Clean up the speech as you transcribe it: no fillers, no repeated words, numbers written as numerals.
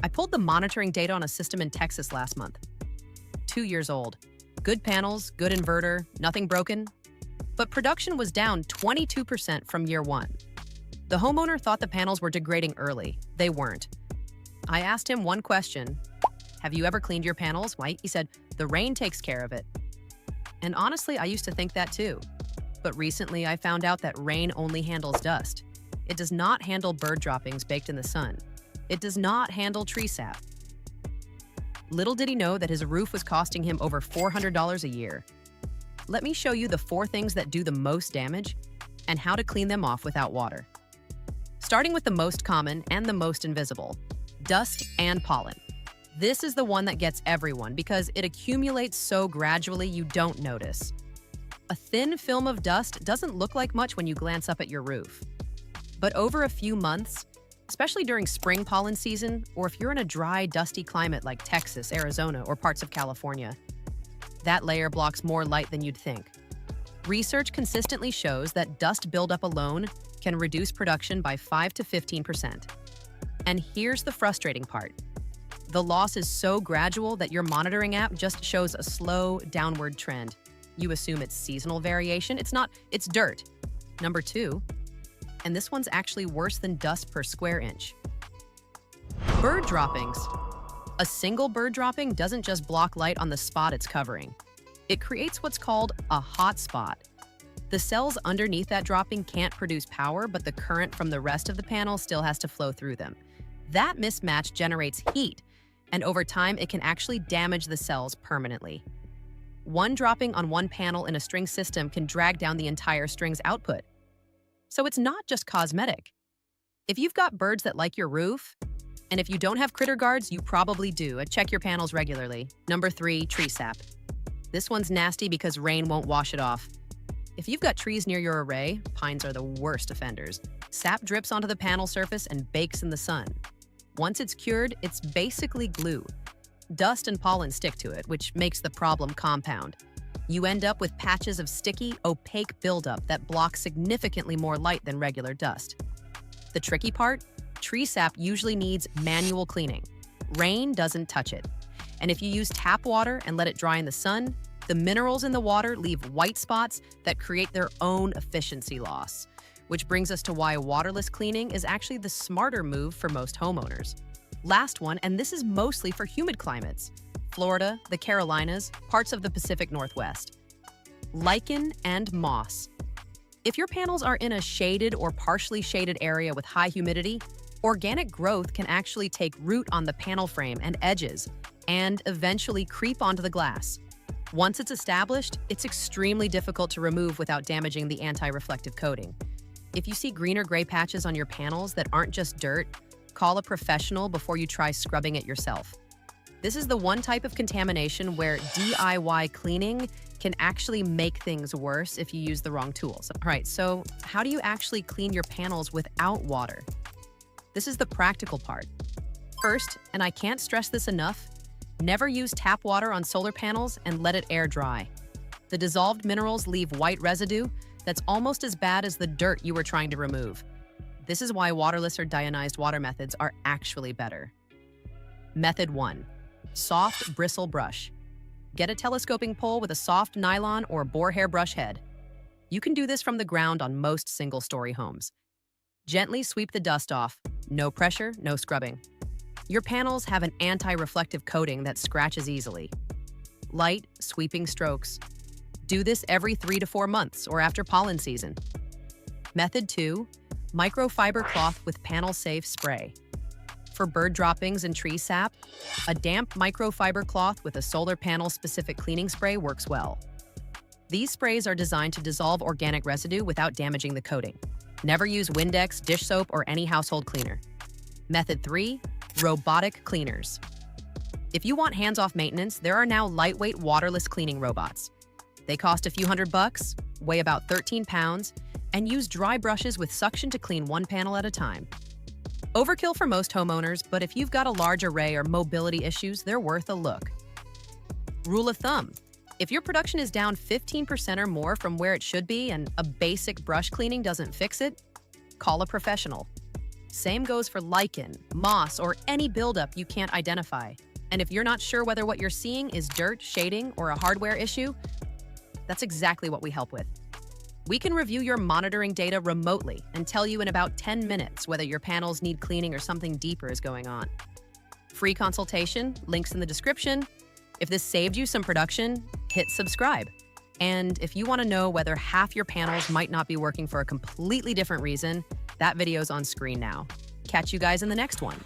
I pulled the monitoring data on a system in Texas last month. 2 years old. Good panels, good inverter, nothing broken. But production was down 22% from year one. The homeowner thought the panels were degrading early. They weren't. I asked him one question. Have you ever cleaned your panels? Why? He said, the rain takes care of it. And honestly, I used to think that too. But recently I found out that rain only handles dust. It does not handle bird droppings baked in the sun. It does not handle tree sap. Little did he know that his roof was costing him over $400 a year. Let me show you the 4 things that do the most damage and how to clean them off without water. Starting with the most common and the most invisible, dust and pollen. This is the one that gets everyone because it accumulates so gradually you don't notice. A thin film of dust doesn't look like much when you glance up at your roof. But over a few months, especially during spring pollen season, or if you're in a dry, dusty climate like Texas, Arizona, or parts of California, that layer blocks more light than you'd think. Research consistently shows that dust buildup alone can reduce production by 5 to 15%. And here's the frustrating part. The loss is so gradual that your monitoring app just shows a slow downward trend. You assume it's seasonal variation. It's not, it's dirt. Number 2, and this one's actually worse than dust per square inch. Bird droppings. A single bird dropping doesn't just block light on the spot it's covering. It creates what's called a hot spot. The cells underneath that dropping can't produce power, but the current from the rest of the panel still has to flow through them. That mismatch generates heat, and over time it can actually damage the cells permanently. One dropping on one panel in a string system can drag down the entire string's output. So it's not just cosmetic. If you've got birds that like your roof, and if you don't have critter guards, you probably do. Check your panels regularly. Number 3, tree sap. This one's nasty because rain won't wash it off. If you've got trees near your array, pines are the worst offenders. Sap drips onto the panel surface and bakes in the sun. Once it's cured, it's basically glue. Dust and pollen stick to it, which makes the problem compound. You end up with patches of sticky, opaque buildup that block significantly more light than regular dust. The tricky part? Tree sap usually needs manual cleaning. Rain doesn't touch it. And if you use tap water and let it dry in the sun, the minerals in the water leave white spots that create their own efficiency loss. Which brings us to why waterless cleaning is actually the smarter move for most homeowners. Last one, and this is mostly for humid climates. Florida, the Carolinas, parts of the Pacific Northwest. Lichen and moss. If your panels are in a shaded or partially shaded area with high humidity, organic growth can actually take root on the panel frame and edges, and eventually creep onto the glass. Once it's established, it's extremely difficult to remove without damaging the anti-reflective coating. If you see green or gray patches on your panels that aren't just dirt, call a professional before you try scrubbing it yourself. This is the one type of contamination where DIY cleaning can actually make things worse if you use the wrong tools. All right, so how do you actually clean your panels without water? This is the practical part. First, and I can't stress this enough, never use tap water on solar panels and let it air dry. The dissolved minerals leave white residue that's almost as bad as the dirt you were trying to remove. This is why waterless or deionized water methods are actually better. Method 1. Soft bristle brush. Get a telescoping pole with a soft nylon or boar hair brush head. You can do this from the ground on most single-story homes. Gently sweep the dust off. No pressure, no scrubbing. Your panels have an anti-reflective coating that scratches easily. Light, sweeping strokes. Do this every 3 to 4 months or after pollen season. Method 2. Microfiber cloth with panel-safe spray. For bird droppings and tree sap, a damp microfiber cloth with a solar panel-specific cleaning spray works well. These sprays are designed to dissolve organic residue without damaging the coating. Never use Windex, dish soap, or any household cleaner. Method 3. Robotic cleaners. If you want hands-off maintenance, there are now lightweight waterless cleaning robots. They cost a few $100, weigh about 13 pounds, and use dry brushes with suction to clean one panel at a time. Overkill for most homeowners, but if you've got a large array or mobility issues, they're worth a look. Rule of thumb: if your production is down 15% or more from where it should be and a basic brush cleaning doesn't fix it, call a professional. Same goes for lichen, moss, or any buildup you can't identify. And if you're not sure whether what you're seeing is dirt, shading, or a hardware issue, that's exactly what we help with. We can review your monitoring data remotely and tell you in about 10 minutes whether your panels need cleaning or something deeper is going on. Free consultation, links in the description. If this saved you some production, hit subscribe. And if you want to know whether half your panels might not be working for a completely different reason, that video's on screen now. Catch you guys in the next one.